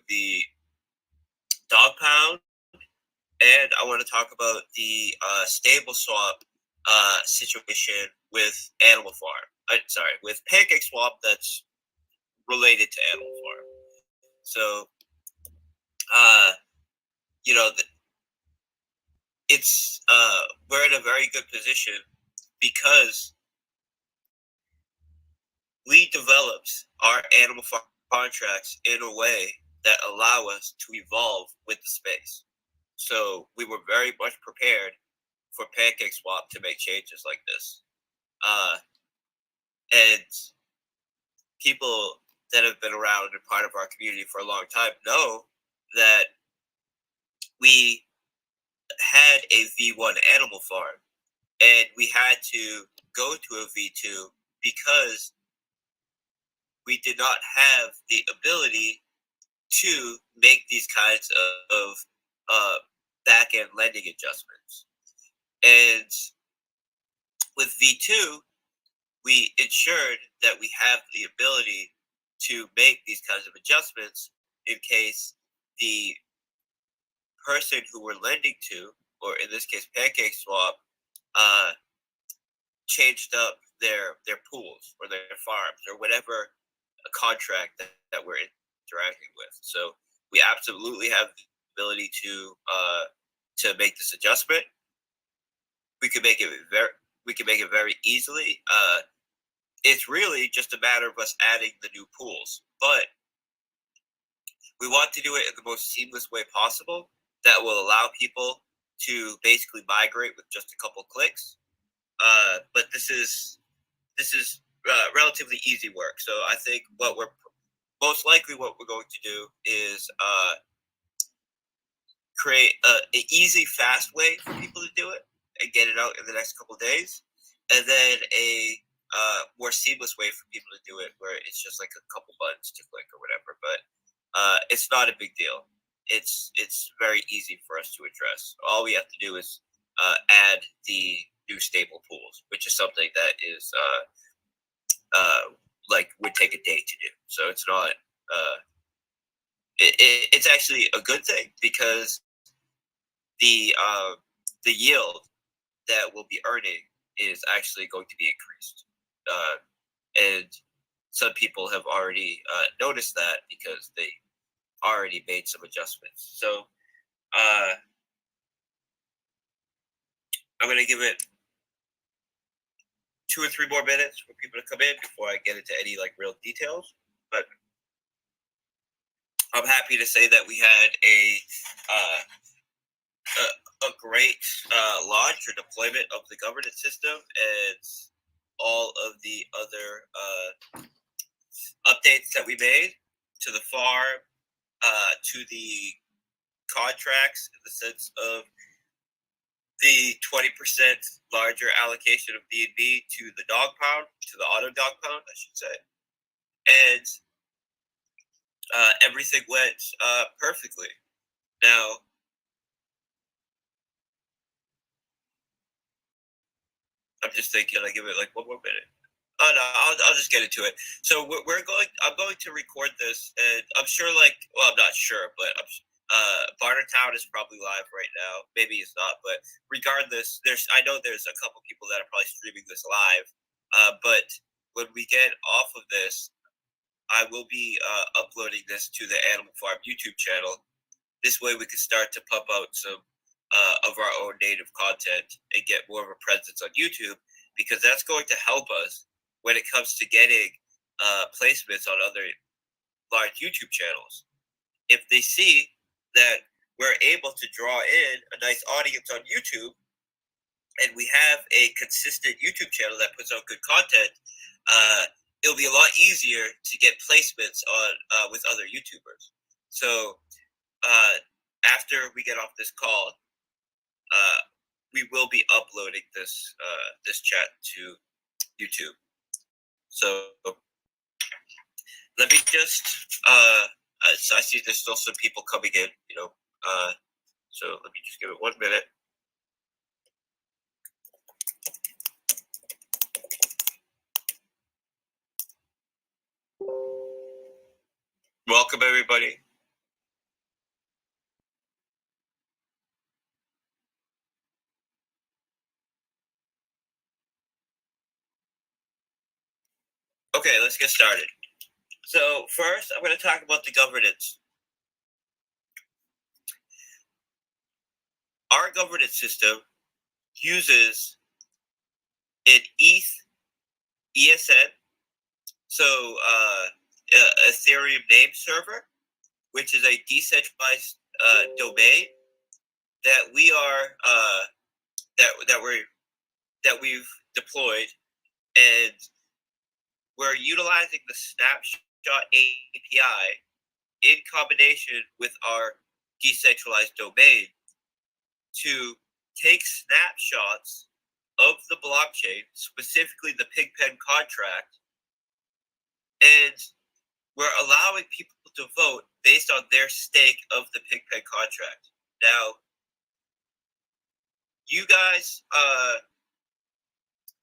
the dog pound, and I want to talk about the stable swap situation with Animal Farm. Sorry, with Pancake Swap that's related to Animal Farm. So, uh, you know, it's we're in a very good position because we developed our Animal Farm contracts in a way that allow us to evolve with the space. So we were very much prepared for Pancake Swap to make changes like this. Uh, and people that have been around and part of our community for a long time know that we had a V1 Animal Farm and we had to go to a V2 because we did not have the ability to make these kinds of back end lending adjustments. And with V2, we ensured that we have the ability to make these kinds of adjustments in case the person who we're lending to, or in this case, Pancake Swap, changed up their pools or their farms or whatever contract that we're interacting with. So we absolutely have the ability to make this adjustment. We can make it very easily. It's really just a matter of us adding the new pools, but we want to do it in the most seamless way possible that will allow people to basically migrate with just a couple clicks. But this is relatively easy work. So I think what we're going to do is create an easy, fast way for people to do it and get it out in the next couple of days, and then a more seamless way for people to do it where it's just like a couple buttons to click or whatever. But it's not a big deal. It's very easy for us to address. All we have to do is add the new stable pools, which is something that is like would take a day to do. So it's not. It's actually a good thing because the yield that we'll be earning is actually going to be increased, and some people have already noticed that because they already made some adjustments. So I'm going to give it 2 or 3 more minutes for people to come in before I get into any like real details. But I'm happy to say that we had a great launch or deployment of the governance system and all of the other updates that we made to the farm, to the contracts in the sense of the 20% larger allocation of B&B to the dog pound, to the auto dog pound, I should say. And everything went perfectly. Now, I'm just thinking, I give it like 1 more minute. Oh no, I'll just get into it. So I'm going to record this, and I'm sure, like, well, I'm not sure, but Bartertown is probably live right now. Maybe it's not, but regardless, I know there's a couple people that are probably streaming this live. But when we get off of this, I will be uploading this to the Animal Farm YouTube channel. This way, we can start to pump out some of our own native content and get more of a presence on YouTube, because that's going to help us when it comes to getting placements on other large YouTube channels. If they see that we're able to draw in a nice audience on YouTube and we have a consistent YouTube channel that puts out good content, it'll be a lot easier to get placements on with other YouTubers. So after we get off this call, we will be uploading this this chat to YouTube. So let me just I see there's still some people coming in, so let me just give it 1 minute. Welcome everybody. Okay, let's get started. So first, I'm going to talk about the governance. Our governance system uses an ESN, so Ethereum name server, which is a decentralized domain that we are that we've deployed, and we're utilizing the Snapshot API in combination with our decentralized domain to take snapshots of the blockchain, specifically the Pigpen contract, and we're allowing people to vote based on their stake of the Pigpen contract. Now, you guys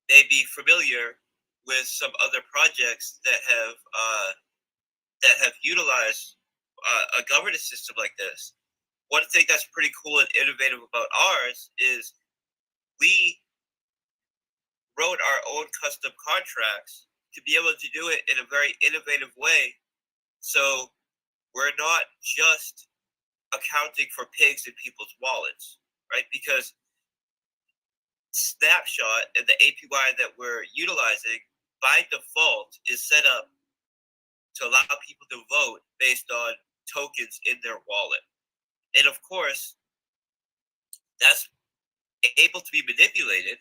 may be familiar with some other projects that have utilized a governance system like this. One thing that's pretty cool and innovative about ours is we wrote our own custom contracts to be able to do it in a very innovative way. So we're not just accounting for pigs in people's wallets, right? Because Snapshot and the API that we're utilizing by default is set up to allow people to vote based on tokens in their wallet. And of course, that's able to be manipulated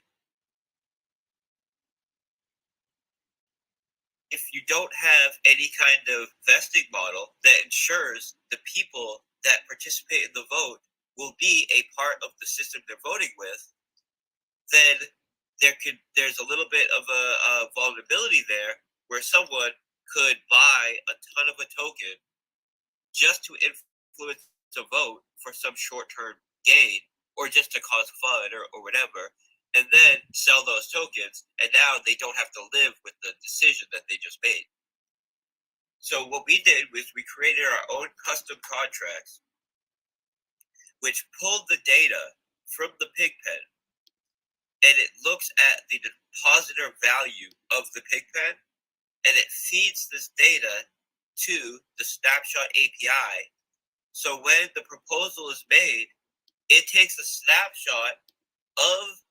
if you don't have any kind of vesting model that ensures the people that participate in the vote will be a part of the system they're voting with. Then there's a little bit of a vulnerability there where someone could buy a ton of a token just to influence a vote for some short-term gain or just to cause fun or whatever, and then sell those tokens, and now they don't have to live with the decision that they just made. So what we did was we created our own custom contracts which pulled the data from the Pigpen, and it looks at the depositor value of the Pigpen, and it feeds this data to the Snapshot API. So when the proposal is made, it takes a snapshot of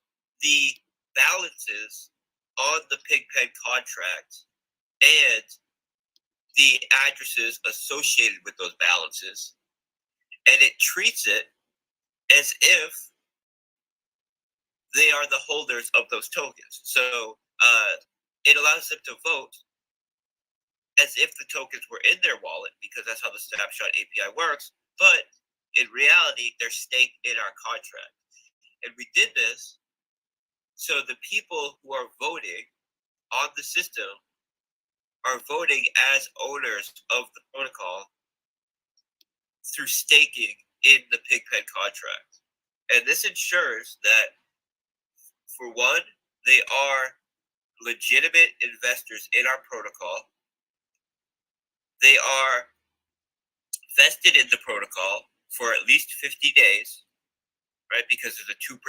the balances on the Pigpen contract and the addresses associated with those balances, and it treats it as if they are the holders of those tokens. So it allows them to vote as if the tokens were in their wallet, because that's how the Snapshot API works. But in reality, they're staked in our contract. And we did this so the people who are voting on the system are voting as owners of the protocol through staking in the Pigpen contract. And this ensures that, for one, they are legitimate investors in our protocol. They are vested in the protocol for at least 50 days, right? Because there's a 2%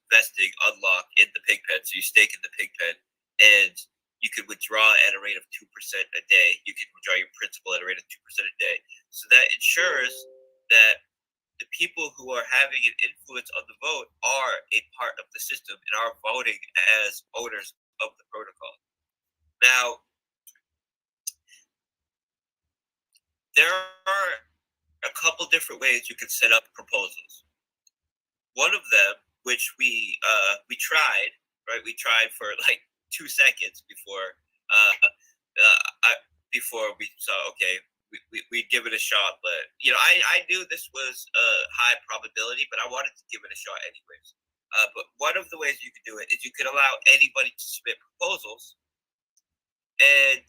vesting unlock in the Pigpen. So you stake in the Pigpen, and you could withdraw at a rate of 2% a day. You can withdraw your principal at a rate of 2% a day. So that ensures that the people who are having an influence on the vote are a part of the system and are voting as owners of the protocol. Now, there are a couple different ways you can set up proposals. One of them, which we tried, right? We tried for like 2 seconds before before we saw, okay, we'd give it a shot. But I knew this was a high probability, but I wanted to give it a shot anyways. But one of the ways you could do it is you could allow anybody to submit proposals, and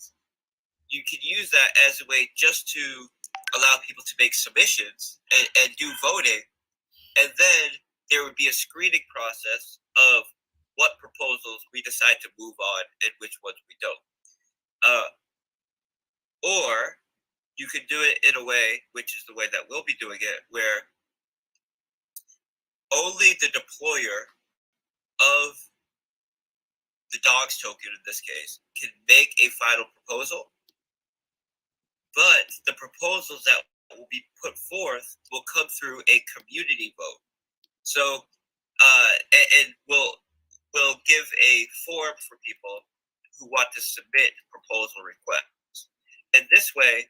you could use that as a way just to allow people to make submissions and do voting, and then there would be a screening process of what proposals we decide to move on and which ones we don't. Or you could do it in a way, which is the way that we'll be doing it, where only the deployer of the dogs token in this case, can make a final proposal, but the proposals that will be put forth will come through a community vote. So, and we'll give a form for people who want to submit proposal requests. And this way,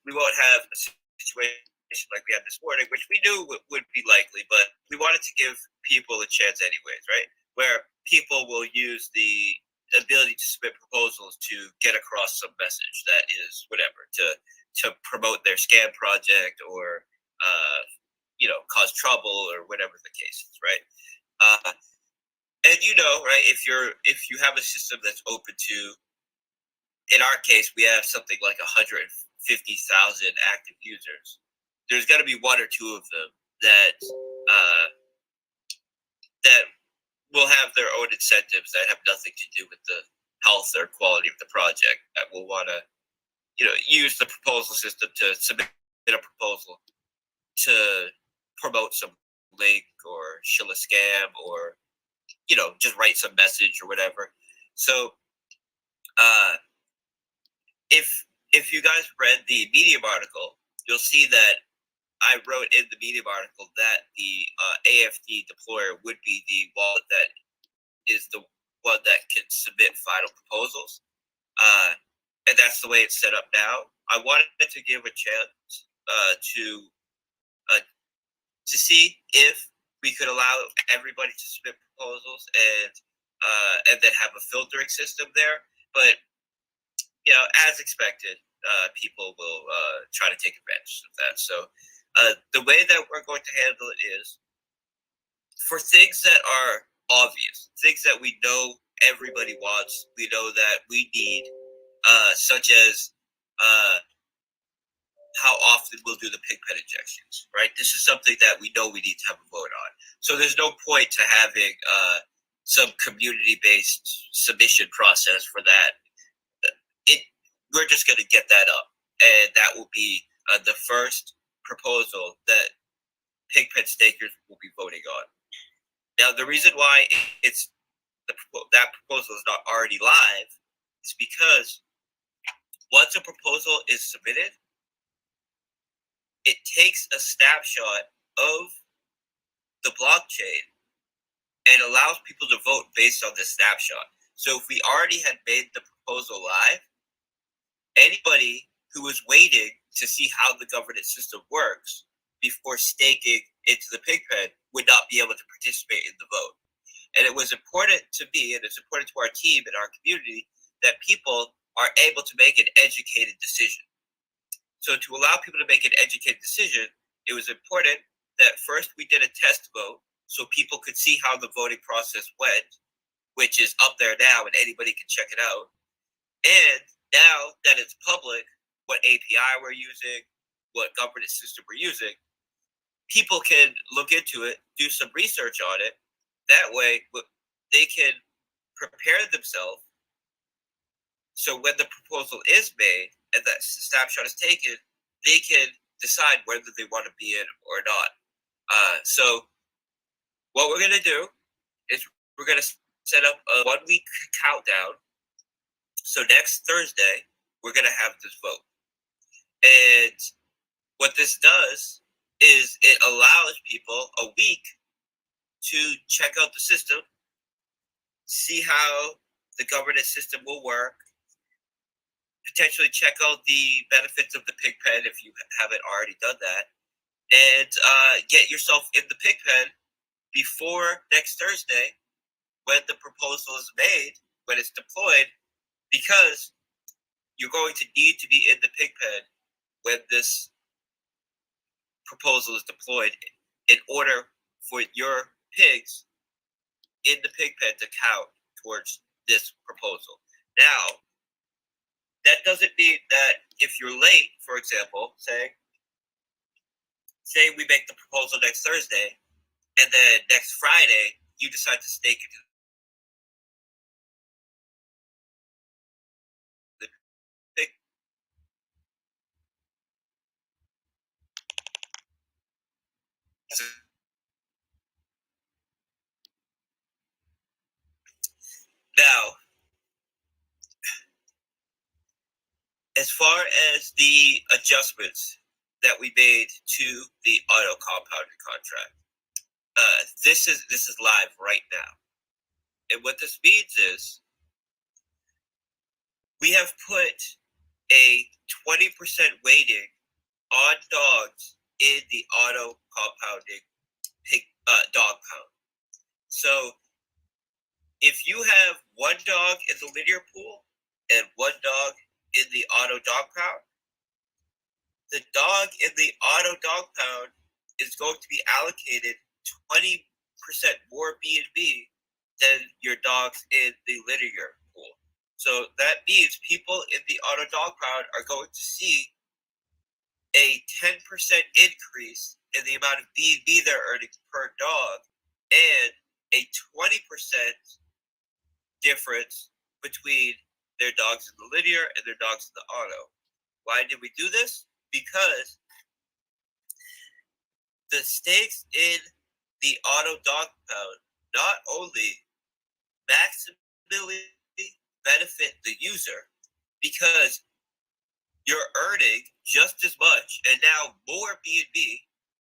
we won't have a situation like we had this morning, which we knew would be likely, but we wanted to give people a chance anyways, right? Where people will use the ability to submit proposals to get across some message that is whatever to promote their scam project or cause trouble or whatever the case is, right? And right, if you have a system that's open to, in our case, we have something like 150,000 active users. There's going to be one or two of them that that will have their own incentives that have nothing to do with the health or quality of the project, that will want to use the proposal system to submit a proposal to promote some link or shill a scam or just write some message or whatever. So if you guys read the Medium article, you'll see that I wrote in the Medium article that the AFD deployer would be the wallet that is the one that can submit final proposals. And that's the way it's set up now. I wanted to give a chance to see if we could allow everybody to submit proposals and then have a filtering system there. But as expected, people will try to take advantage of that. So the way that we're going to handle it is for things that are obvious, things that we know everybody wants, we know that we need, such as how often we'll do the pigpen injections, right? This is something that we know we need to have a vote on. So there's no point to having some community-based submission process for that. We're just going to get that up, and that will be the first proposal that pigpen stakers will be voting on. Now, the reason why that proposal is not already live is because once a proposal is submitted, it takes a snapshot of the blockchain and allows people to vote based on this snapshot. So if we already had made the proposal live, anybody who was waiting to see how the governance system works before staking into the pigpen would not be able to participate in the vote. And it was important to me, and it's important to our team and our community, that people are able to make an educated decision. So to allow people to make an educated decision, it was important that first we did a test vote so people could see how the voting process went, which is up there now and anybody can check it out. And now that it's public, what API we're using, what governance system we're using, people can look into it, do some research on it. That way, they can prepare themselves. So when the proposal is made and that snapshot is taken, they can decide whether they want to be in or not. So what we're going to do is we're going to set up a 1 week countdown. So next Thursday, we're going to have this vote. And what this does is it allows people a week to check out the system, see how the governance system will work, potentially check out the benefits of the pigpen if you haven't already done that, and get yourself in the pigpen before next Thursday when the proposal is made, when it's deployed, because you're going to need to be in the pigpen when this proposal is deployed in order for your pigs in the pigpen to count towards this proposal. Now, that doesn't mean that if you're late, for example, say we make the proposal next Thursday, and then next Friday you decide to stake it to the pig. Now, as far as the adjustments that we made to the auto compounded contract, this is live right now, and what this means is we have put a 20% weighting on dogs in the auto compounding dog pound. So if you have one dog in the linear pool and one dog in the auto dog pound, the dog in the auto dog pound is going to be allocated 20% more B&B than your dogs in the linear pool. So that means people in the auto dog pound are going to see a 10% increase in the amount of B&B they're earning per dog and a 20% difference between their dogs in the linear and their dogs in the auto. Why did we do this? Because the stakes in the auto dog pound not only maximally benefit the user, because you're earning just as much and now more B&B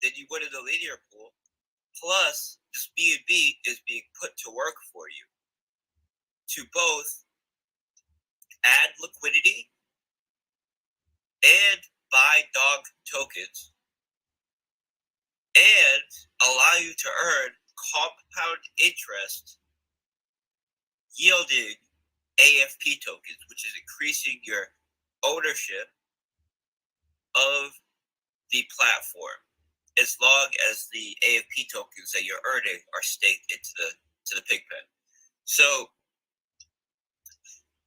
than you would in the linear pool, plus this B&B is being put to work for you to both add liquidity and buy dog tokens and allow you to earn compound interest yielding AFP tokens, which is increasing your ownership of the platform as long as the AFP tokens that you're earning are staked into the pig pen. So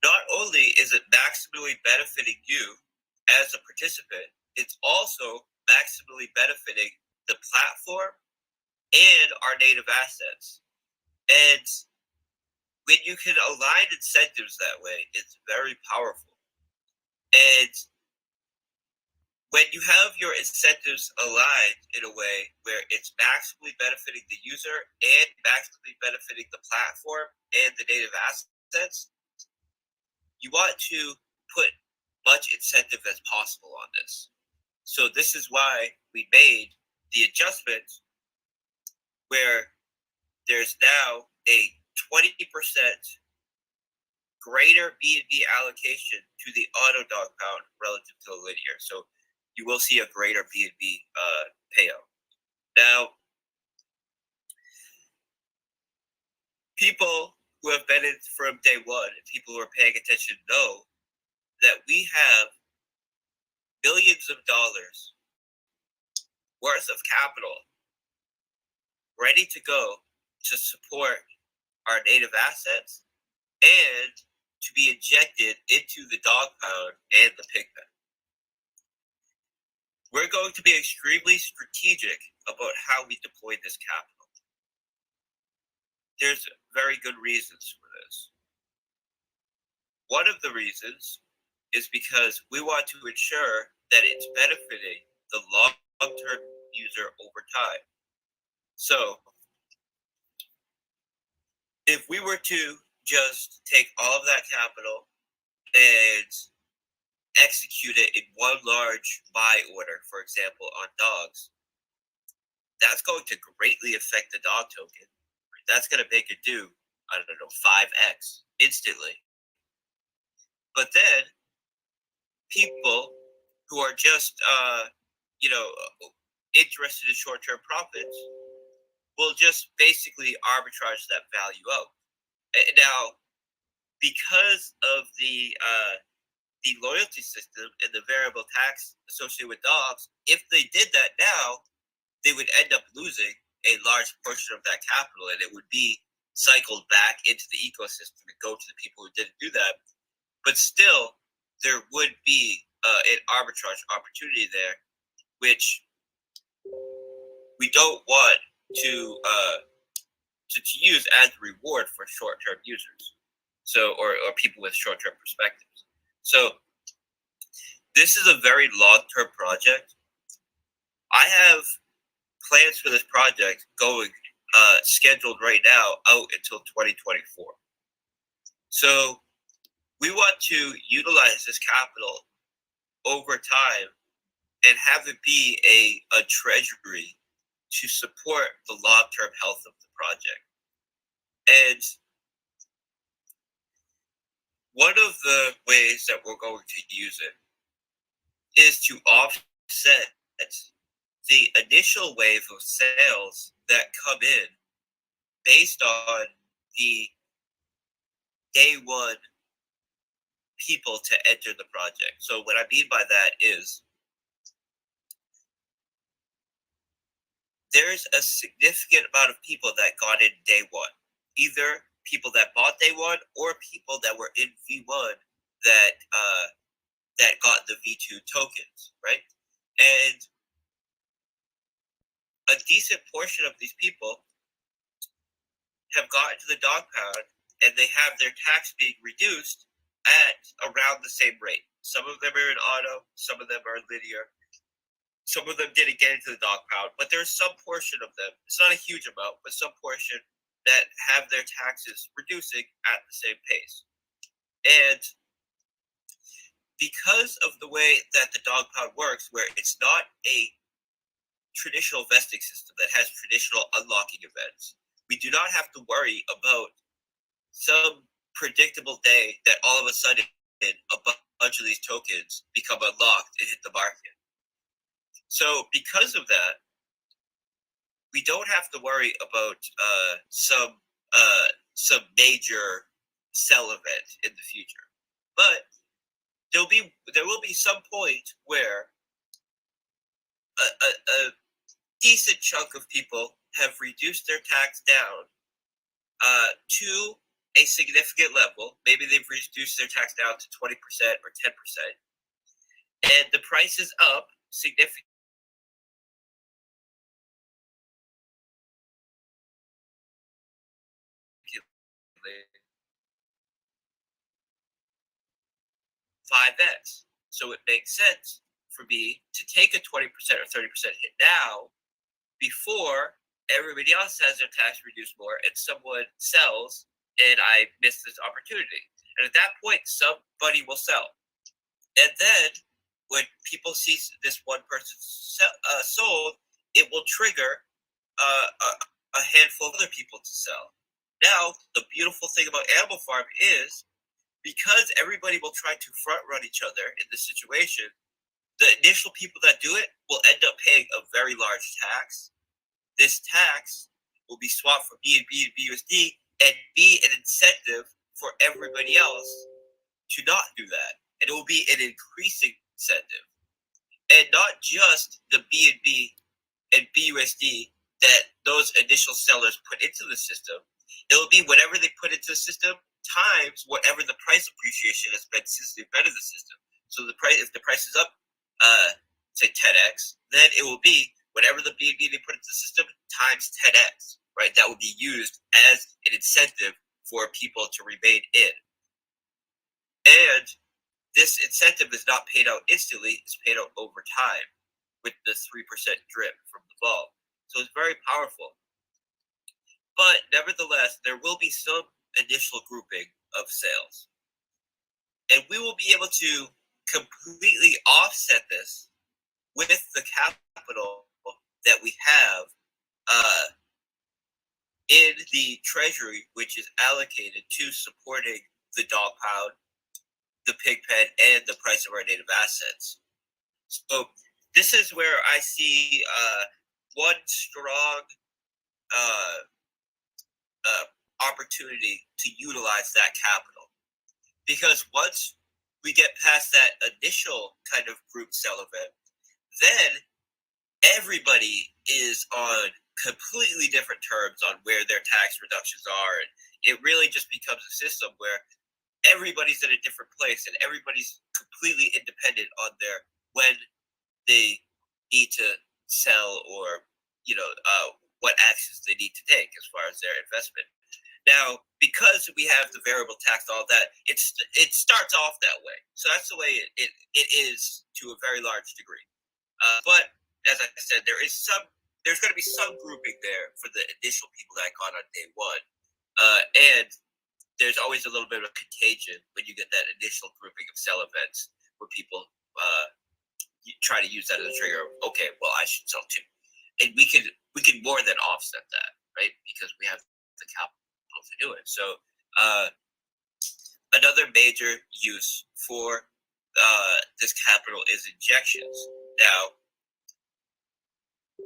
not only is it maximally benefiting you as a participant, it's also maximally benefiting the platform and our native assets. And when you can align incentives that way, it's very powerful. And when you have your incentives aligned in a way where it's maximally benefiting the user and maximally benefiting the platform and the native assets, you want to put much incentive as possible on this. So this is why we made the adjustment where there's now a 20% greater B&B allocation to the auto dog pound relative to the linear. So you will see a greater B&B payout. Now, people who have been in from day one and people who are paying attention know that we have billions of dollars worth of capital ready to go to support our native assets and to be injected into the dog pound and the pig pen. We're going to be extremely strategic about how we deploy this capital. There's very good reasons for this. One of the reasons is because we want to ensure that it's benefiting the long-term user over time. So if we were to just take all of that capital and execute it in one large buy order, for example, on dogs, that's going to greatly affect the dog token. That's going to make it do, 5x instantly. But then people who are just, interested in short-term profits will just basically arbitrage that value out. Now, because of the loyalty system and the variable tax associated with dogs, if they did that now, they would end up losing a large portion of that capital, and it would be cycled back into the ecosystem and go to the people who didn't do that. But still, there would be an arbitrage opportunity there, which we don't want to use as a reward for short-term users, so or people with short-term perspectives. So this is a very long-term project. I have plans for this project going scheduled right now out until 2024. So we want to utilize this capital over time and have it be a treasury to support the long-term health of the project. And one of the ways that we're going to use it is to offset the initial wave of sales that come in based on the day one people to enter the project. So what I mean by that is there's a significant amount of people that got in day one, either people that bought day one or people that were in V1 that that got the V2 tokens, right? And a decent portion of these people have gotten to the dog pound and they have their tax being reduced at around the same rate. Some of them are in auto, some of them are linear, some of them didn't get into the dog pound, but there's some portion of them, it's not a huge amount, but some portion that have their taxes reducing at the same pace. And because of the way that the dog pound works, where it's not a traditional vesting system that has traditional unlocking events, we do not have to worry about some predictable day that all of a sudden a bunch of these tokens become unlocked and hit the market. So because of that, we don't have to worry about some major sell event in the future. But there will be some point where a decent chunk of people have reduced their tax down to a significant level. Maybe they've reduced their tax down to 20% or 10%, and the price is up significantly. 5x. So it makes sense for me to take a 20% or 30% hit now before everybody else has their tax reduced more and someone sells and I miss this opportunity. And at that point, somebody will sell. And then when people see this one person sold, it will trigger a handful of other people to sell. Now, the beautiful thing about Animal Farm is because everybody will try to front run each other in this situation, the initial people that do it will end up paying a very large tax. This tax will be swapped for BNB and BUSD and be an incentive for everybody else to not do that. And it will be an increasing incentive. And not just the BNB and BUSD that those initial sellers put into the system. It will be whatever they put into the system times whatever the price appreciation has been since they've been in the system. So the price, if the price is up, say 10x, then it will be whatever the BNB they put into the system times 10x, right? That will be used as an incentive for people to remain in. And this incentive is not paid out instantly; it's paid out over time with the 3% drip from the vault. So it's very powerful. But nevertheless, there will be some initial grouping of sales. And we will be able to completely offset this with the capital that we have in the treasury, which is allocated to supporting the dog pound, the pig pen, and the price of our native assets. So this is where I see one strong opportunity to utilize that capital. Because once we get past that initial kind of group sell event, then everybody is on completely different terms on where their tax reductions are. And it really just becomes a system where everybody's in a different place and everybody's completely independent on their when they need to sell or what actions they need to take as far as their investment. Now, because we have the variable tax, all that, it starts off that way. So that's the way it is to a very large degree. But as I said, there's going to be some grouping there for the initial people that got on day one, and there's always a little bit of contagion when you get that initial grouping of sell events where people you try to use that as a trigger. Okay, well, I should sell too, and we can more than offset that, right? Because we have the capital to do it. So another major use for this capital is injections. Now,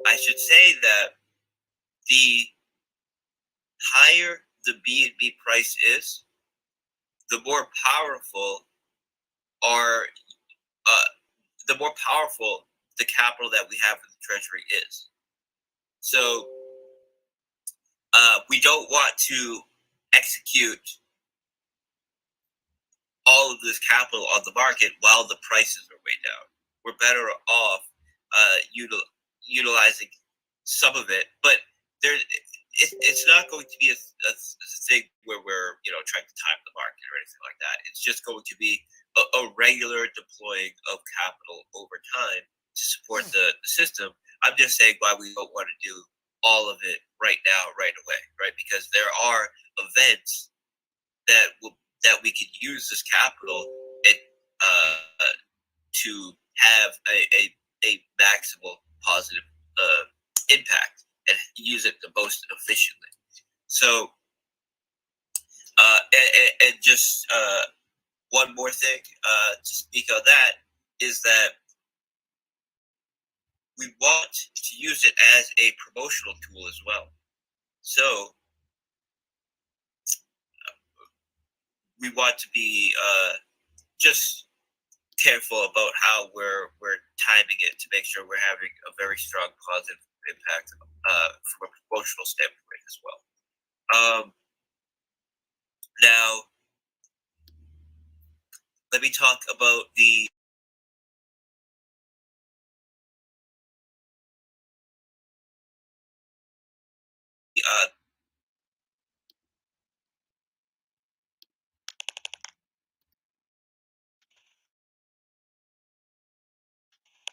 I should say that the higher the B&B price is, the more powerful are the more powerful the capital that we have in the treasury is. So we don't want to execute all of this capital on the market while the prices are way down. We're better off utilizing some of it, but it's not going to be a thing where we're trying to time the market or anything like that. It's just going to be a regular deploying of capital over time to support the system. I'm just saying why we don't want to do all of it right now, right away, right? Because there are events that we could use this capital and to have a maximal positive impact and use it the most efficiently. So, and just one more thing to speak on that is that we want to use it as a promotional tool as well. So we want to be just careful about how we're timing it to make sure we're having a very strong positive impact from a promotional standpoint as well. Now, let me talk about the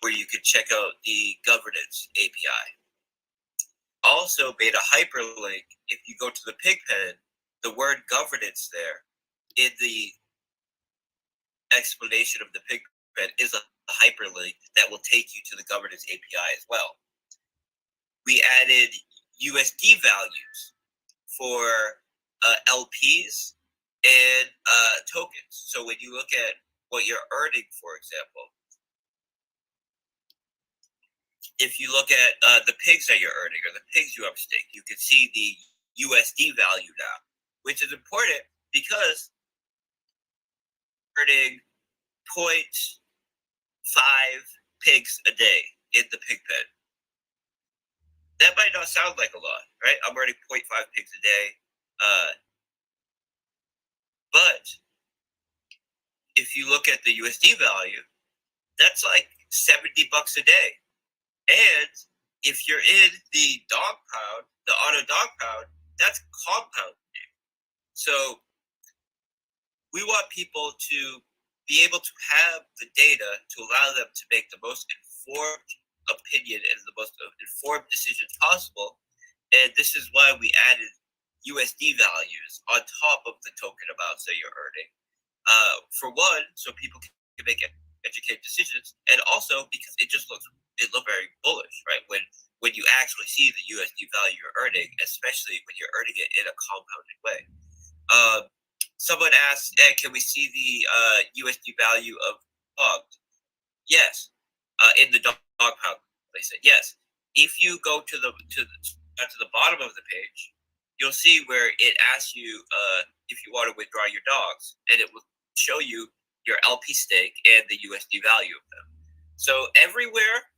where you can check out the governance API. Also made a hyperlink. If you go to the Pigpen, the word governance there in the explanation of the Pigpen is a hyperlink that will take you to the governance API as well. We added USD values for LPs and tokens. So when you look at what you're earning, for example, if you look at the pigs that you're earning or the pigs you have staked, you can see the USD value now, which is important because earning 0.5 pigs a day in the pig pen. That might not sound like a lot, right? I'm earning 0.5 pigs a day. But if you look at the USD value, that's like $70 a day. And if you're in the dog pound, the auto dog pound, that's compounding. So we want people to be able to have the data to allow them to make the most informed opinion and the most informed decisions possible. And this is why we added USD values on top of the token amounts that you're earning. For one, so people can make educated decisions, and also because it looked very bullish, right? When you actually see the USD value you're earning, especially when you're earning it in a compounded way. Someone asked, can we see the USD value of dogs? Yes, in the dog pound. They said yes. If you go to the bottom of the page, you'll see where it asks you if you want to withdraw your dogs, and it will show you your LP stake and the USD value of them. So everywhere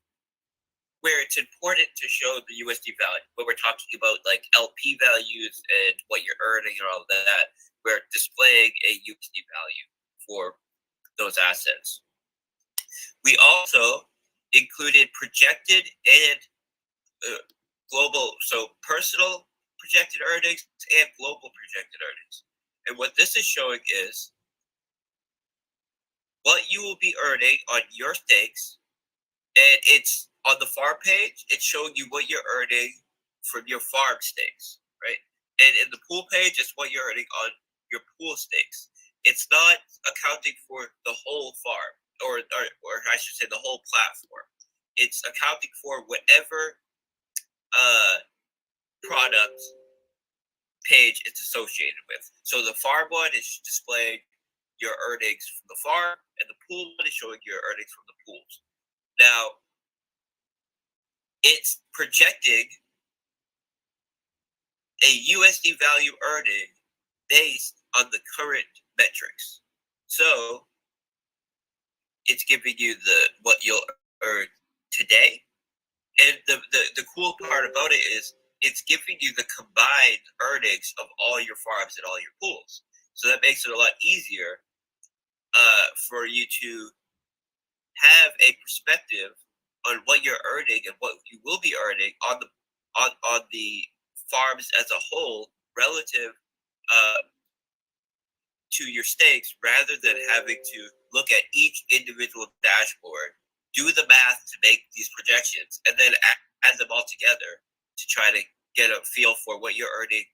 where it's important to show the USD value, when we're talking about like LP values and what you're earning and all of that, we're displaying a USD value for those assets. We also included projected and global, so personal projected earnings and global projected earnings. And what this is showing is what you will be earning on your stakes, and it's on the farm page, it's showing you what you're earning from your farm stakes, right? And in the pool page, it's what you're earning on your pool stakes. It's not accounting for the whole farm. or I should say the whole platform. It's accounting for whatever product page it's associated with. So the farm one is displaying your earnings from the farm, and the pool one is showing your earnings from the pools. Now, it's projecting a USD value earning based on the current metrics. So it's giving you what you'll earn today. And the cool part about it is it's giving you the combined earnings of all your farms and all your pools. So that makes it a lot easier for you to have a perspective on what you're earning and what you will be earning on the farms as a whole relative to your stakes, rather than having to look at each individual dashboard, do the math to make these projections, and then add them all together to try to get a feel for what you're earning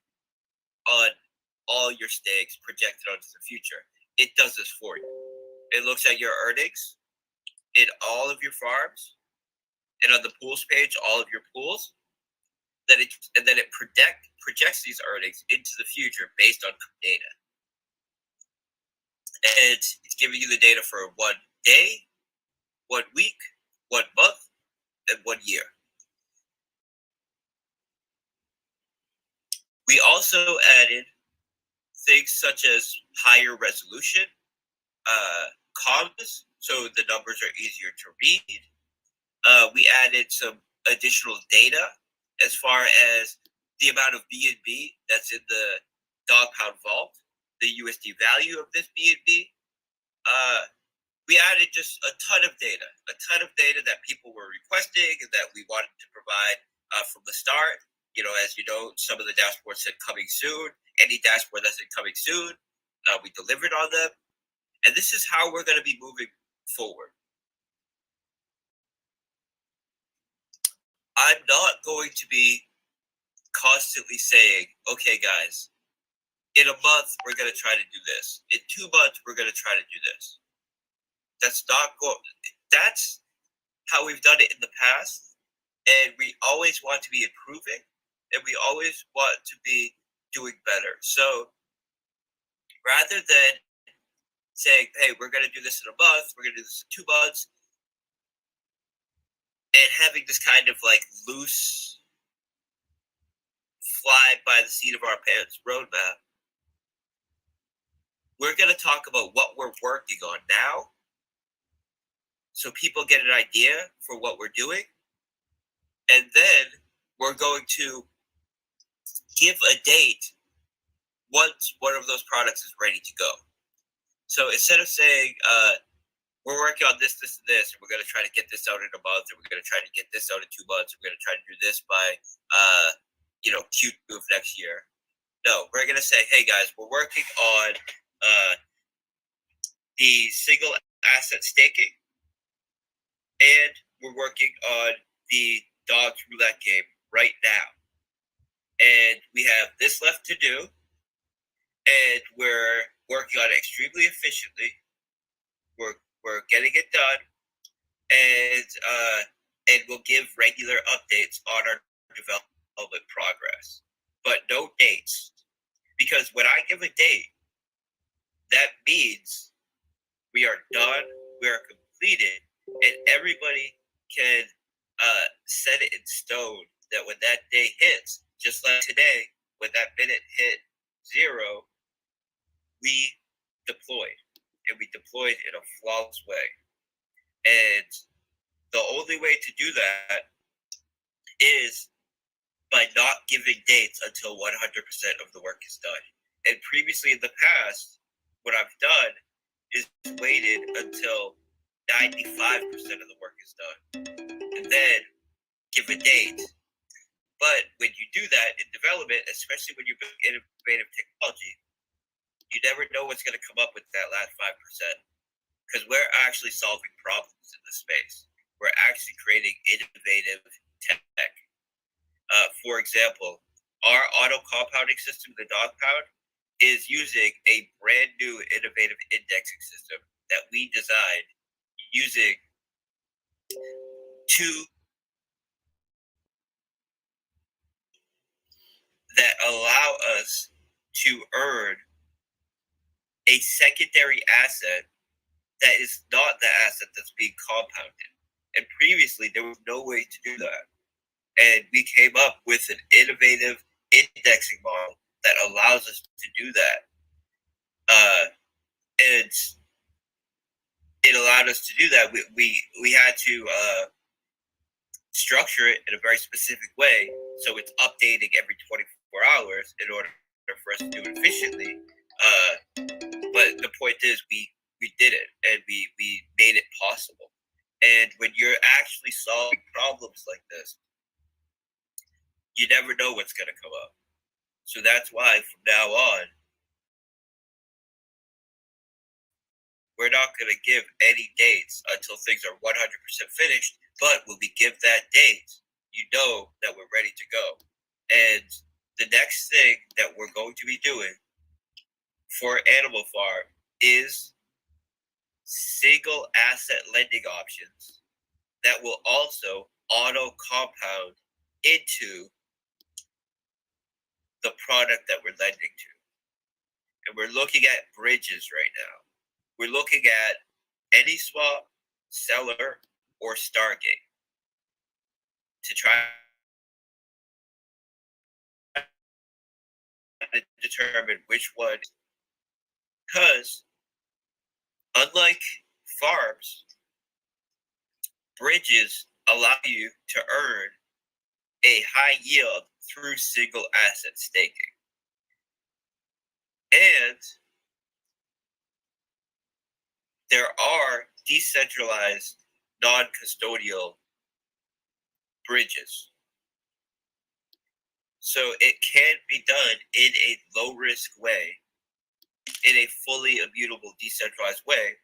on all your stakes projected onto the future. It does this for you. It looks at your earnings in all of your farms, and on the pools page, all of your pools. And then it projects these earnings into the future based on data. And it's giving you the data for 1 day, 1 week, 1 month, and 1 year. We also added things such as higher resolution, commas, so the numbers are easier to read. We added some additional data as far as the amount of B&B that's in the dog pound vault, the USD value of this B&B. We added just a ton of data that people were requesting and that we wanted to provide from the start. As you know, some of the dashboards said coming soon. Any dashboard that said coming soon, we delivered on them. And this is how we're going to be moving forward. I'm not going to be constantly saying, okay, guys, in a month, we're going to try to do this. In 2 months, we're going to try to do this. That's how we've done it in the past. And we always want to be improving, and we always want to be doing better. So rather than saying, hey, we're going to do this in a month, we're going to do this in 2 months, and having this kind of like loose fly by the seat of our pants roadmap, we're going to talk about what we're working on now so people get an idea for what we're doing. And then we're going to give a date once one of those products is ready to go. So instead of saying, we're working on this, and we're going to try to get this out in a month, and we're going to try to get this out in 2 months, we're going to try to do this by, Q2 of next year. No, we're going to say, hey, guys, we're working on the single asset staking, and we're working on the dogs roulette game right now. And we have this left to do, and we're working on it extremely efficiently. We're getting it done, and we'll give regular updates on our development progress, but no dates. Because when I give a date, that means we are done, we are completed, and everybody can set it in stone that when that day hits, just like today, when that minute hit 0, we deployed. And we deployed in a flawless way. And the only way to do that is by not giving dates until 100% of the work is done. And previously in the past, what I've done is waited until 95% of the work is done and then give a date. But when you do that in development, especially when you're building innovative technology, you never know what's going to come up with that last 5%, because we're actually solving problems in the space. We're actually creating innovative tech. For example, our auto compounding system, the Dog Pound, is using a brand new innovative indexing system that we designed using two that allow us to earn a secondary asset that is not the asset that's being compounded. And previously, there was no way to do that. And we came up with an innovative indexing model that allows us to do that. And it allowed us to do that. We had to structure it in a very specific way, so it's updating every 24 hours in order for us to do it efficiently. But the point is, we did it, and we made it possible. And when you're actually solving problems like this, you never know what's going to come up. So that's why from now on, we're not going to give any dates until things are 100% finished. But when we give that date, you know that we're ready to go. And the next thing that we're going to be doing for Animal Farm is single asset lending options that will also auto compound into the product that we're lending to. And we're looking at bridges right now. We're looking at AnySwap, Seller, or Stargate to try to determine which one. Because unlike farms, bridges allow you to earn a high yield through single asset staking. And there are decentralized, non-custodial bridges. So it can be done in a low-risk way, in a fully immutable, decentralized way.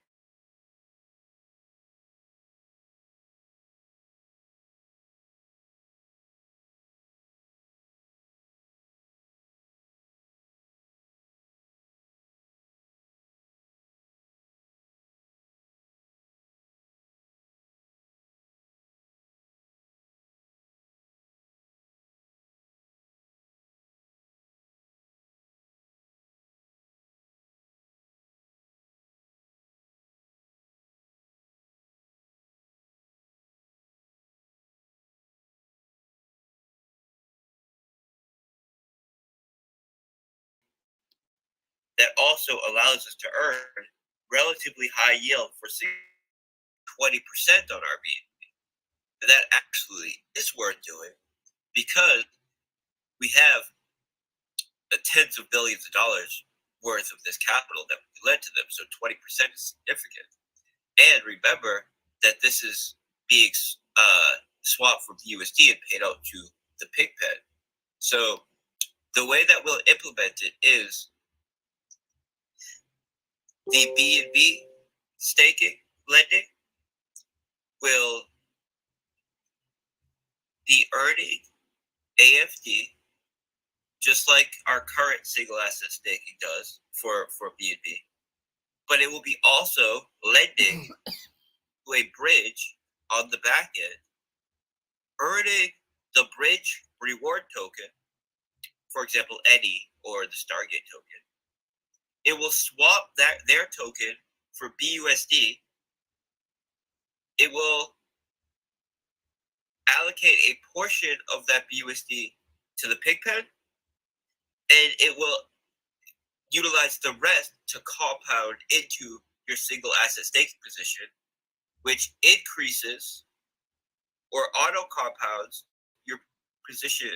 That also allows us to earn relatively high yield for 20% on our BNB. And that absolutely is worth doing because we have tens of billions of dollars worth of this capital that we lent to them. So 20% is significant. And remember that this is being swapped from USD and paid out to the Pigpen. So the way that we'll implement it is the BNB staking lending will be earning AFD just like our current single asset staking does for BNB. But it will be also lending to a bridge on the back end, earning the bridge reward token, for example, Any or the Stargate token. It will swap their token for BUSD. It will allocate a portion of that BUSD to the Pigpen, and it will utilize the rest to compound into your single asset staking position, which increases or auto compounds your position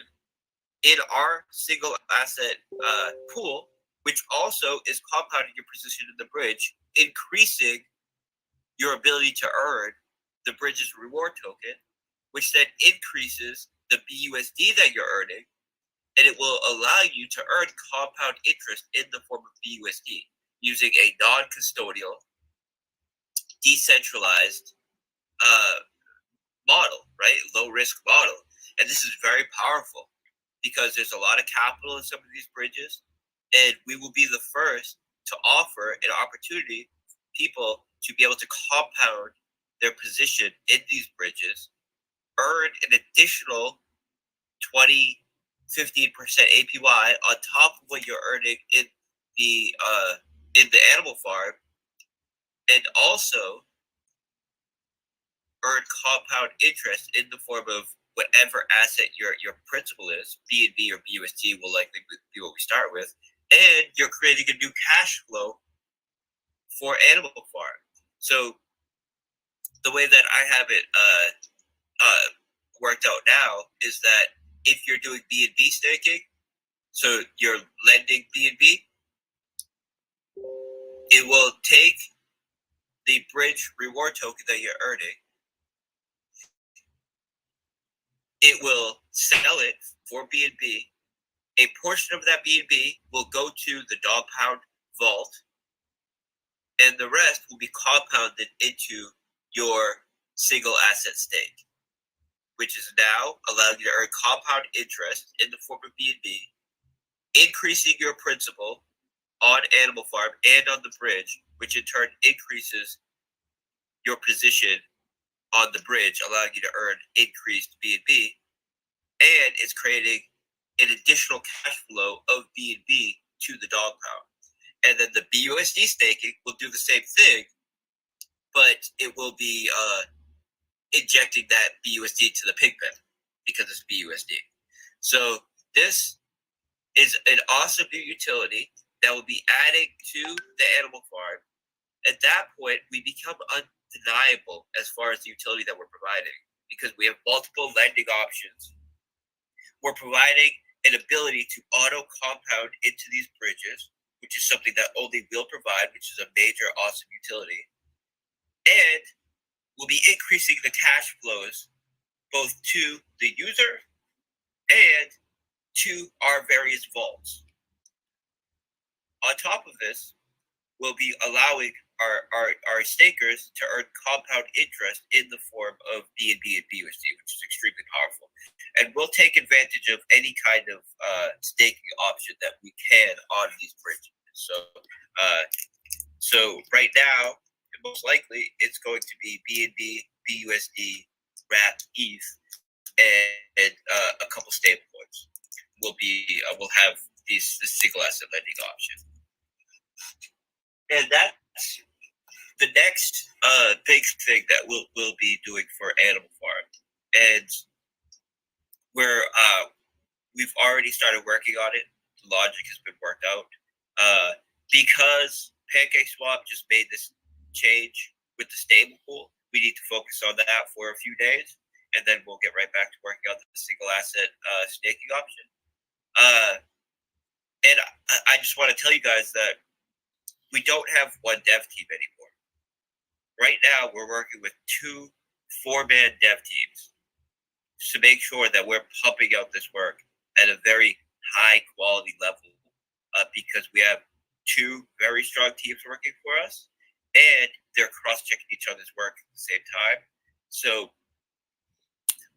in our single asset pool, which also is compounding your position in the bridge, increasing your ability to earn the bridge's reward token, which then increases the BUSD that you're earning, and it will allow you to earn compound interest in the form of BUSD using a non-custodial, decentralized model, right? Low-risk model. And this is very powerful because there's a lot of capital in some of these bridges, and we will be the first to offer an opportunity for people to be able to compound their position in these bridges earn an additional 20, 15% APY on top of what you're earning in the animal farm, and also earn compound interest in the form of whatever asset your principal is. BNB or BUSD will likely be what we start with, and you're creating a new cash flow for animal farm. So the way that I have it worked out now is that if you're doing BNB staking, so you're lending BNB, it will take the bridge reward token that you're earning. It will sell it for BNB. A portion of that BNB will go to the dog pound vault, and the rest will be compounded into your single asset stake, which is now allowing you to earn compound interest in the form of BNB, increasing your principal on Animal Farm and on the bridge, which in turn increases your position on the bridge, allowing you to earn increased BNB, and it's creating an additional cash flow of BNB to the dog pound. And then the BUSD staking will do the same thing, but it will be injecting that BUSD to the pig pen because it's BUSD. So this is an awesome new utility that will be adding to the animal farm. At that point, we become undeniable as far as the utility that we're providing because we have multiple lending options. We're providing an ability to auto compound into these bridges, which is something that only we'll provide, which is a major awesome utility. And we'll be increasing the cash flows both to the user and to our various vaults. On top of this, we'll be allowing our stakers to earn compound interest in the form of BNB and BUSD, which is extremely powerful. And we'll take advantage of any kind of staking option that we can on these bridges. So right now, most likely, it's going to be BNB, BUSD, WRAP, ETH, and a couple stablecoins. We'll have this single asset lending option, and that's the next big thing that we'll be doing for Animal Farm, and we've already started working on it. The logic has been worked out because PancakeSwap just made this change with the stable pool. We need to focus on that for a few days, and then we'll get right back to working on the single asset staking option. And I just want to tell you guys that we don't have one dev team anymore. Right now, we're working with 2 4-man dev teams to make sure that we're pumping out this work at a very high quality level because we have 2 very strong teams working for us, and they're cross-checking each other's work at the same time. So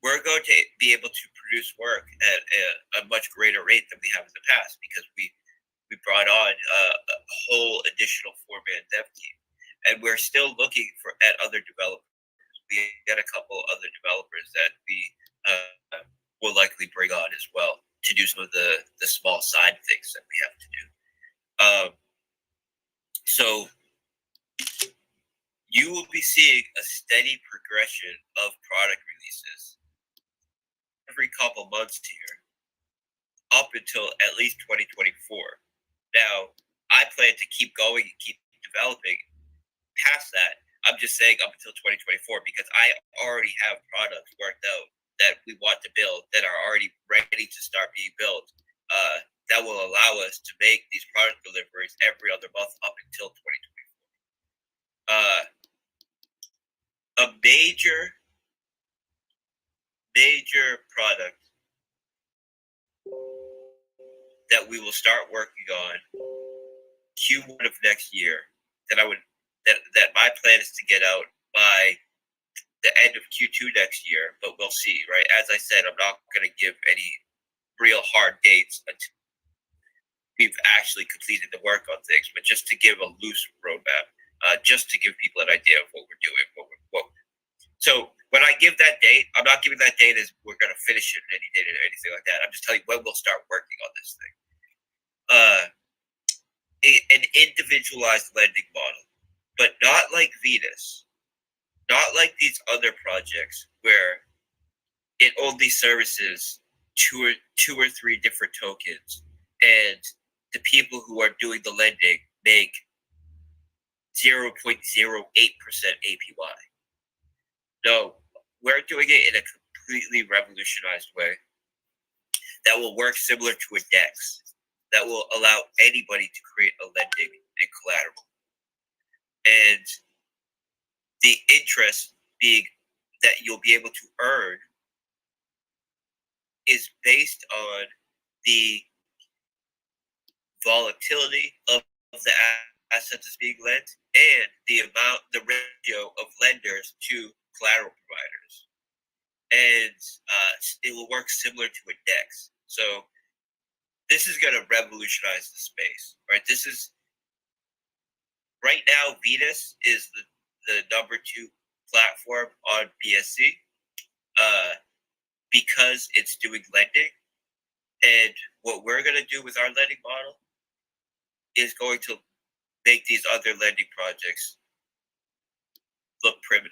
we're going to be able to produce work at a much greater rate than we have in the past because we brought on a whole additional 4-man dev team. And we're still looking at other developers. We got a couple other developers that we will likely bring on as well to do some of the small side things that we have to do. So you will be seeing a steady progression of product releases every couple months here up until at least 2024. Now, I plan to keep going and keep developing past that. I'm just saying up until 2024 because I already have products worked out that we want to build that are already ready to start being built that will allow us to make these product deliveries every other month up until 2024. A major product that we will start working on Q1 of next year that my plan is to get out by the end of Q2 next year, but we'll see, right? As I said, I'm not going to give any real hard dates until we've actually completed the work on things, but just to give a loose roadmap, just to give people an idea of what we're doing, So when I give that date, I'm not giving that date as we're going to finish it in any date or anything like that. I'm just telling you when we'll start working on this thing. An individualized lending model, but not like Venus, not like these other projects where it only services two or three different tokens, and the people who are doing the lending make 0.08% APY. No, we're doing it in a completely revolutionized way that will work similar to a DEX, that will allow anybody to create a lending and collateral. And the interest being that you'll be able to earn is based on the volatility of the asset that's being lent and the ratio of lenders to collateral providers. And it will work similar to a DEX. So this is going to revolutionize the space, right? This is right now. Venus is the number 2 platform on BSC because it's doing lending. And what we're going to do with our lending model is going to make these other lending projects look primitive.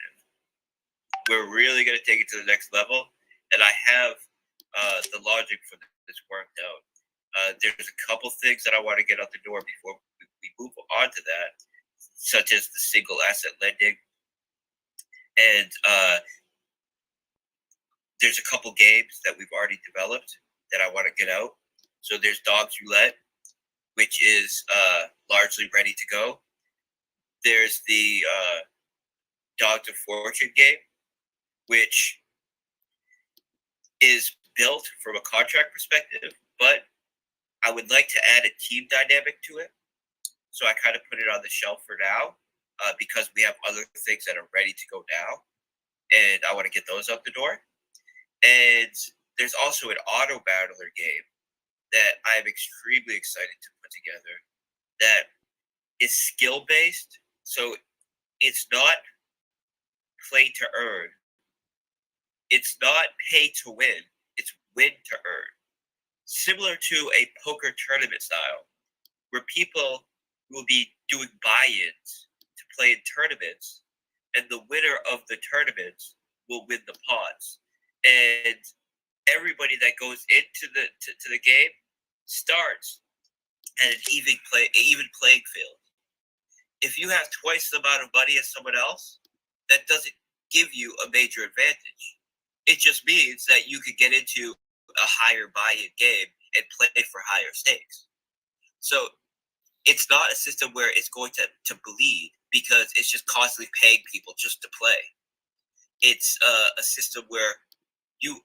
We're really going to take it to the next level, and I have the logic for this worked out. There's a couple things that I want to get out the door before we move on to that, such as the single asset lending, and there's a couple games that we've already developed that I want to get out. So there's Dogs Roulette, which is largely ready to go. There's the Dogs of Fortune game, which is built from a contract perspective, but I would like to add a team dynamic to it. So I kind of put it on the shelf for now because we have other things that are ready to go now, and I want to get those out the door. And there's also an auto battler game that I'm extremely excited to put together that is skill based. So it's not play to earn. It's not pay to win. It's win to earn. Similar to a poker tournament style, where people will be doing buy-ins to play in tournaments, and the winner of the tournaments will win the pots. And everybody that goes into the game starts at an even playing field. If you have twice the amount of money as someone else, that doesn't give you a major advantage. It just means that you could get into a higher buy-in game and play for higher stakes. So it's not a system where it's going to bleed because it's just constantly paying people just to play. It's a system where you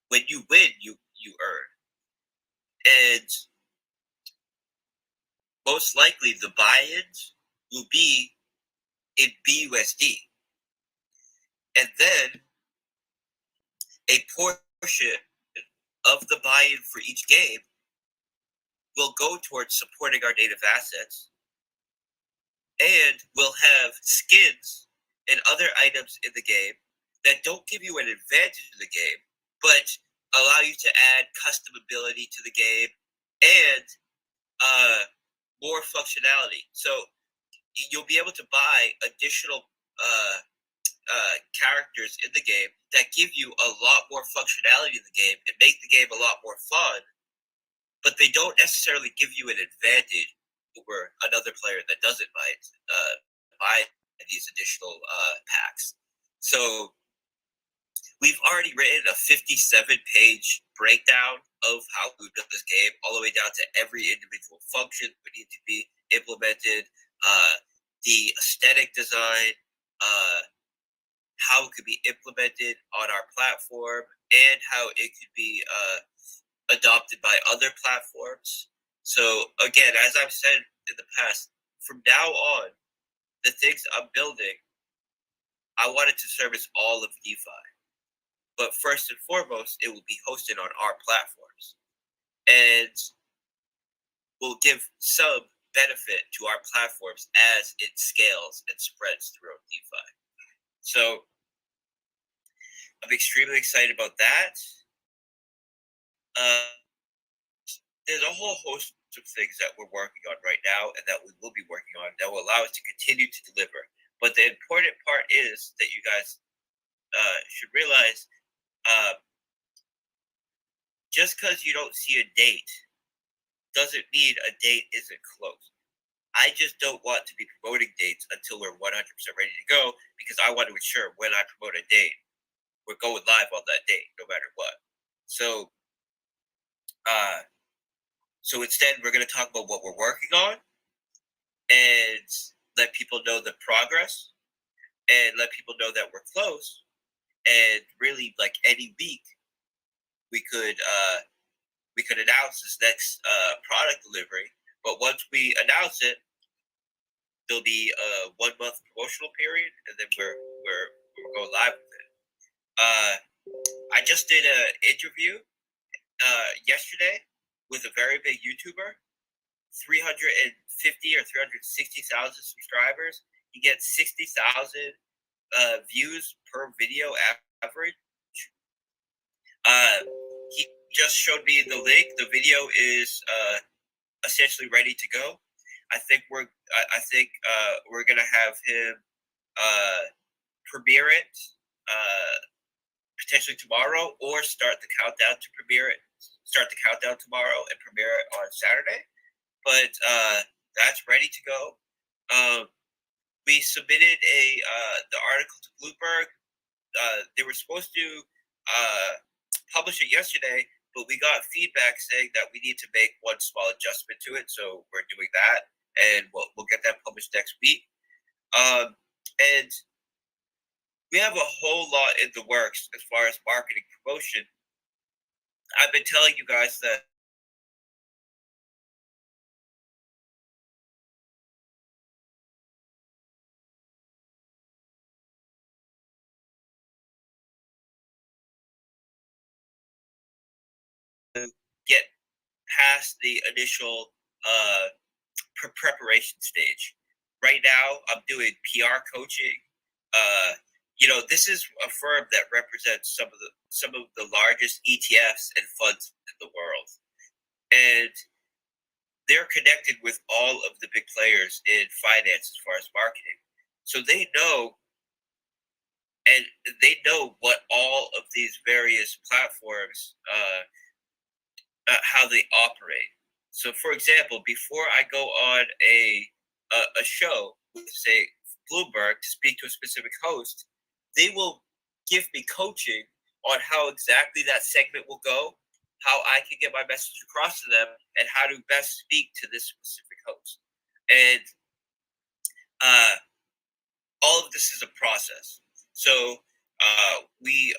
when you win, you earn. And most likely the buy-ins will be in BUSD. And then a portion of the buy-in for each game will go towards supporting our native assets, and we'll have skins and other items in the game that don't give you an advantage in the game, but allow you to add custom ability to the game and more functionality. So you'll be able to buy additional characters in the game that give you a lot more functionality in the game and make the game a lot more fun, but they don't necessarily give you an advantage over another player that doesn't buy these additional packs. So we've already written a 57-page breakdown of how we built this game, all the way down to every individual function that need to be implemented, the aesthetic design, how it could be implemented on our platform, and how it could be adopted by other platforms. So again, as I've said in the past, from now on, the things I'm building, I want it to service all of DeFi. But first and foremost, it will be hosted on our platforms, and will give some benefit to our platforms as it scales and spreads throughout DeFi. So I'm extremely excited about that. Uh, there's a whole host of things that we're working on right now and that we will be working on that will allow us to continue to deliver. But the important part is that you guys should realize uh, just because you don't see a date doesn't mean a date isn't close. I just don't want to be promoting dates until we're 100% ready to go because I want to ensure when I promote a date, we're going live on that date no matter what. So, uh, so instead, we're going to talk about what we're working on and let people know the progress and let people know that we're close. And really, like any week, we could announce this next product delivery. But once we announce it, there'll be a 1 month promotional period, and then we're going live with it. I just did an interview yesterday with a very big YouTuber, 350 or 360,000 subscribers. He gets 60,000 views per video average. He just showed me the link. The video is essentially ready to go. I think we're gonna have him premiere it potentially tomorrow, or start the countdown to premiere it. Start the countdown tomorrow and premiere it on Saturday. But that's ready to go. We submitted the article to Bloomberg. They were supposed to publish it yesterday, but we got feedback saying that we need to make one small adjustment to it. So we're doing that, and we'll get that published next week. And we have a whole lot in the works as far as marketing promotion. I've been telling you guys that get past the initial preparation stage. Right now, I'm doing PR coaching. This is a firm that represents some of the largest ETFs and funds in the world, and they're connected with all of the big players in finance as far as marketing. So they know what all of these various platforms how they operate. So, for example, before I go on a show with, say, Bloomberg to speak to a specific host, they will give me coaching on how exactly that segment will go, how I can get my message across to them, and how to best speak to this specific host. And all of this is a process. So we've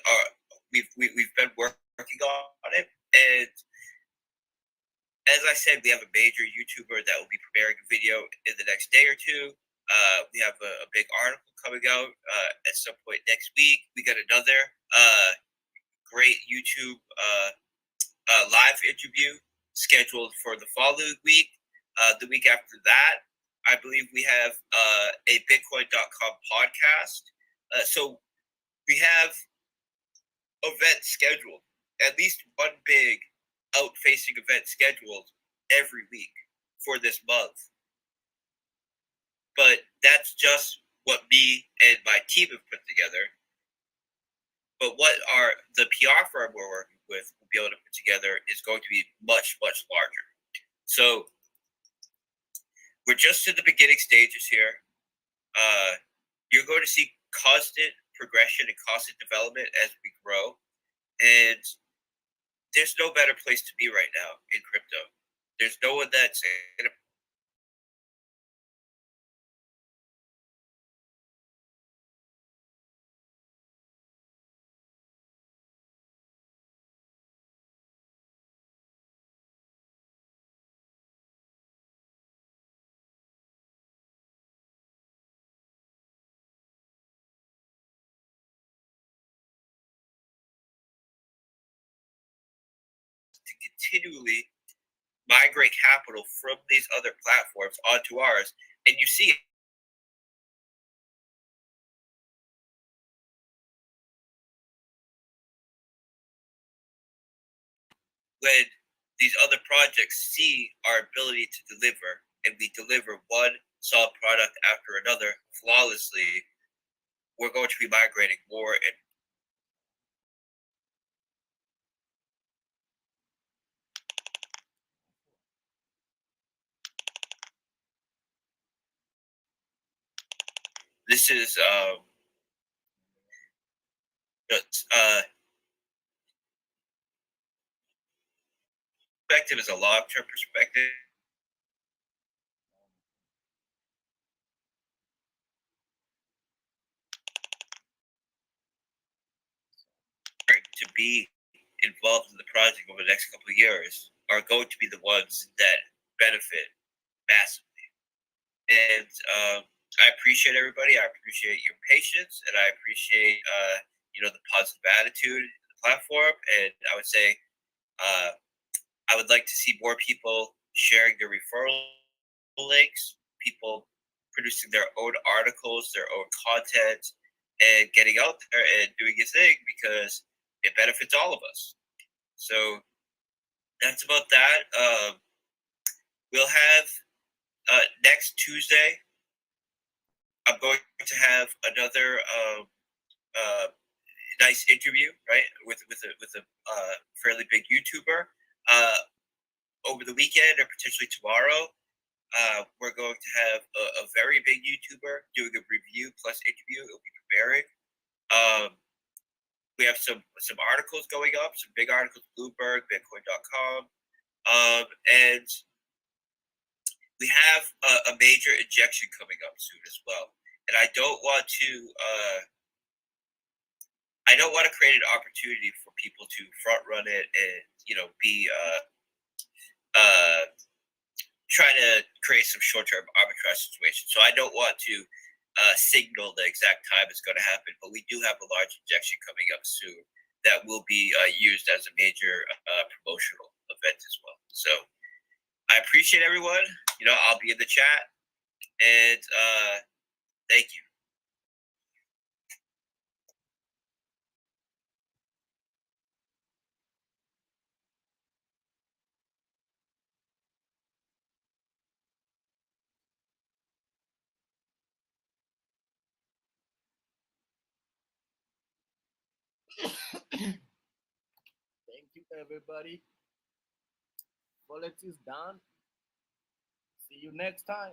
been working on it, and as I said, we have a major YouTuber that will be premiering a video in the next day or two. We have a big article coming out at some point next week. We got another great YouTube live interview scheduled for the following week. The week after that, I believe we have a Bitcoin.com podcast. So we have events scheduled, at least one big out-facing event scheduled every week for this month. But that's just what me and my team have put together. But what the PR firm we're working with will be able to put together is going to be much, much larger. So we're just in the beginning stages here. You're going to see constant progression and constant development as we grow. And there's no better place to be right now in crypto. There's no one that's going to continually migrate capital from these other platforms onto ours. And you see when these other projects see our ability to deliver, and we deliver one solid product after another flawlessly, we're going to be migrating more. And this is perspective is a long-term perspective. To be involved in the project over the next couple of years are going to be the ones that benefit massively. And I appreciate everybody. I appreciate your patience, and I appreciate the positive attitude in the platform. And I would say I would like to see more people sharing their referral links, people producing their own articles, their own content, and getting out there and doing a thing because it benefits all of us. So that's about that. We'll have next Tuesday. I'm going to have another nice interview, right, with a fairly big YouTuber. Over the weekend or potentially tomorrow, we're going to have a very big YouTuber doing a review plus interview. It'll be preparing. We have some articles going up, some big articles, Bloomberg, Bitcoin.com, and we have a major injection coming up soon as well. And I don't want to create an opportunity for people to front run it and be trying to create some short term arbitrage situation. So I don't want to signal the exact time it's going to happen, but we do have a large injection coming up soon that will be used as a major promotional event as well. So I appreciate everyone. I'll be in the chat, and thank you. Thank you, everybody. Bullet is done. See you next time.